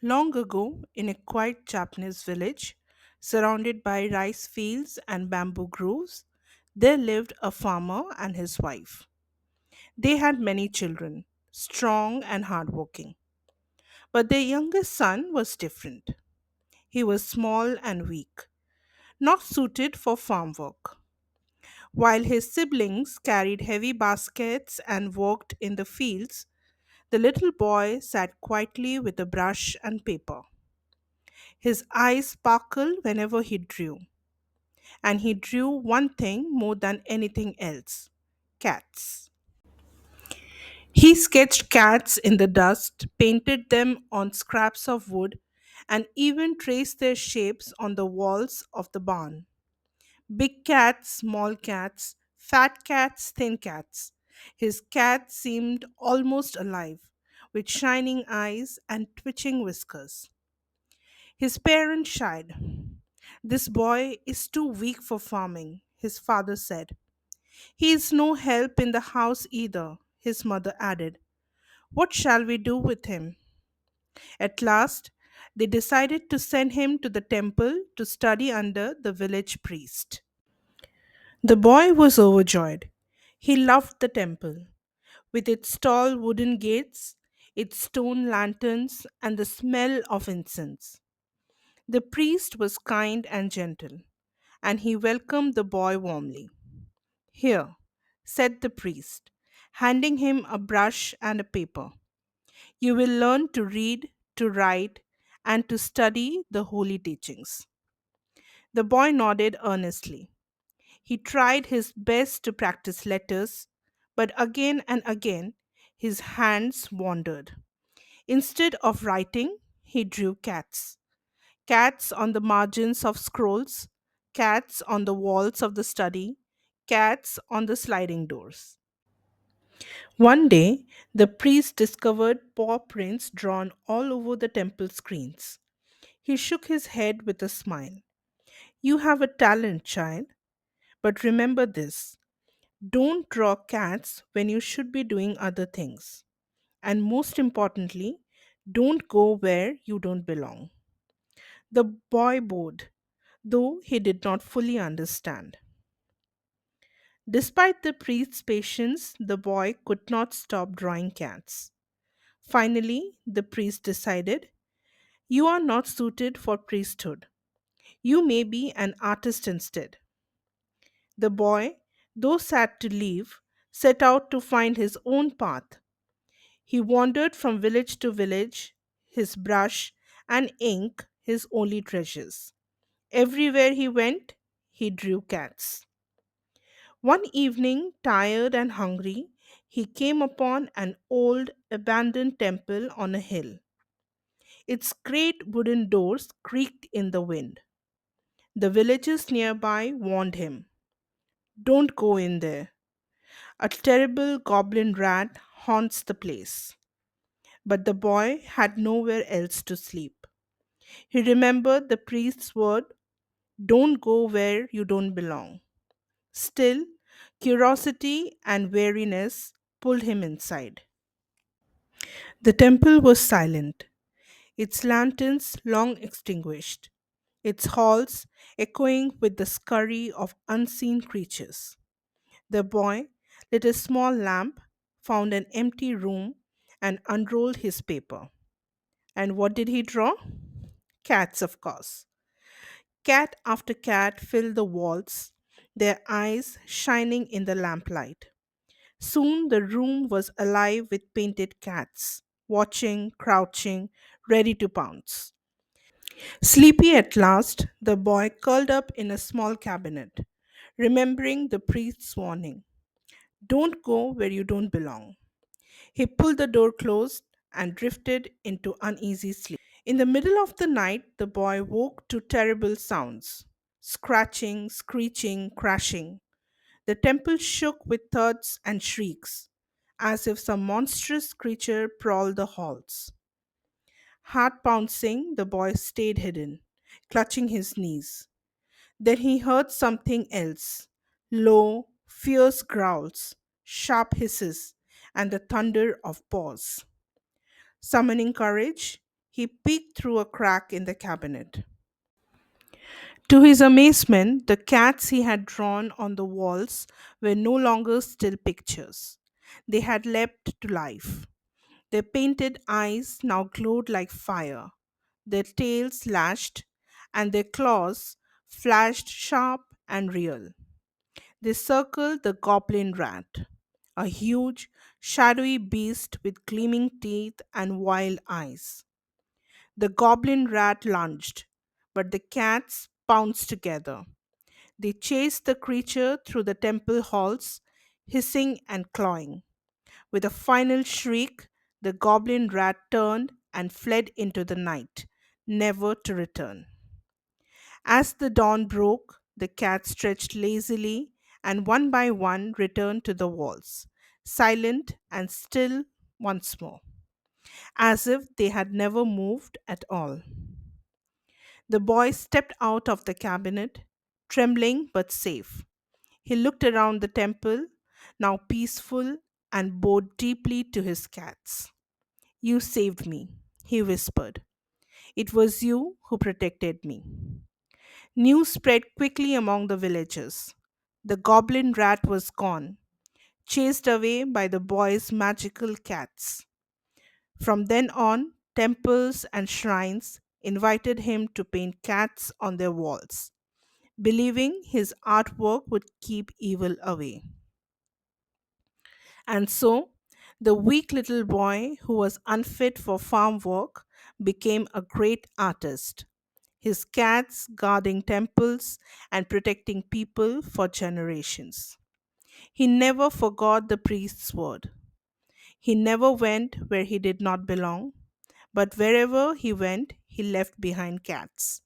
Long ago, in a quiet Japanese village, surrounded by rice fields and bamboo groves, there lived a farmer and his wife. They had many children, strong and hardworking. But their youngest son was different. He was small and weak, not suited for farm work. While his siblings carried heavy baskets and worked in the fields, the little boy sat quietly with a brush and paper. His eyes sparkled whenever he drew, and he drew one thing more than anything else: cats. He sketched cats in the dust, painted them on scraps of wood, and even traced their shapes on the walls of the barn. Big cats, small cats, fat cats, thin cats. His cat seemed almost alive, with shining eyes and twitching whiskers. His parents shied. "This boy is too weak for farming," his father said. "He is no help in the house either," his mother added. "What shall we do with him?" At last, they decided to send him to the temple to study under the village priest. The boy was overjoyed. He loved the temple, with its tall wooden gates, its stone lanterns, and the smell of incense. The priest was kind and gentle, and he welcomed the boy warmly. "Here," said the priest, handing him a brush and a paper. "You will learn to read, to write, and to study the holy teachings." The boy nodded earnestly. He tried his best to practice letters, but again and again his hands wandered. Instead of writing, he drew cats. Cats on the margins of scrolls, cats on the walls of the study, cats on the sliding doors. One day, the priest discovered paw prints drawn all over the temple screens. He shook his head with a smile. "You have a talent, child, but remember this: don't draw cats when you should be doing other things. And most importantly, don't go where you don't belong." The boy bowed, though he did not fully understand. Despite the priest's patience, the boy could not stop drawing cats. Finally, the priest decided, "You are not suited for priesthood. You may be an artist instead." The boy, though sad to leave, set out to find his own path. He wandered from village to village, his brush and ink his only treasures. Everywhere he went, he drew cats. One evening, tired and hungry, he came upon an old abandoned temple on a hill. Its great wooden doors creaked in the wind. The villagers nearby warned him, "Don't go in there. A terrible goblin rat haunts the place." But the boy had nowhere else to sleep. He remembered the priest's word, "Don't go where you don't belong." Still, curiosity and weariness pulled him inside. The temple was silent, its lanterns long extinguished, its halls echoing with the scurry of unseen creatures. The boy lit a small lamp, found an empty room, and unrolled his paper. And what did he draw? Cats, of course. Cat after cat filled the walls, their eyes shining in the lamplight. Soon the room was alive with painted cats, watching, crouching, ready to pounce. Sleepy at last, the boy curled up in a small cabinet, remembering the priest's warning: "Don't go where you don't belong." He pulled the door closed and drifted into uneasy sleep. In the middle of the night, the boy woke to terrible sounds: scratching, screeching, crashing. The temple shook with thuds and shrieks, as if some monstrous creature prowled the halls. Heart pouncing, the boy stayed hidden, clutching his knees. Then he heard something else: low, fierce growls, sharp hisses, and the thunder of paws. Summoning courage, He peeked through a crack in the cabinet. To his amazement, the cats he had drawn on the walls were no longer still pictures. They had leapt to life. Their painted eyes now glowed like fire, their tails lashed, and their claws flashed sharp and real. They circled the goblin rat, a huge, shadowy beast with gleaming teeth and wild eyes. The goblin rat lunged, but the cats pounced together. They chased the creature through the temple halls, hissing and clawing. With a final shriek, the goblin rat turned and fled into the night, never to return. As the dawn broke, the cats stretched lazily and one by one returned to the walls, silent and still once more, as if they had never moved at all. The boy stepped out of the cabinet, trembling but safe. He looked around the temple, now peaceful, and bowed deeply to his cats. You saved me, he whispered. It was you who protected me. News spread quickly among the villagers. The goblin rat was gone, chased away by the boy's magical cats. From then on, temples and shrines invited him to paint cats on their walls, believing his artwork would keep evil away. And so, the weak little boy who was unfit for farm work became a great artist, his cats guarding temples and protecting people for generations. He never forgot the priest's word. He never went where he did not belong, but wherever he went, he left behind cats,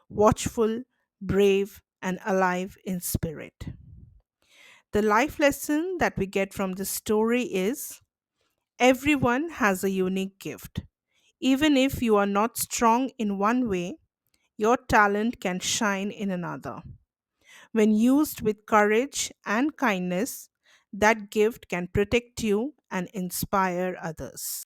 watchful, brave, and alive in spirit. The life lesson that we get from this story is everyone has a unique gift. Even if you are not strong in one way, your talent can shine in another. When used with courage and kindness, that gift can protect you and inspire others.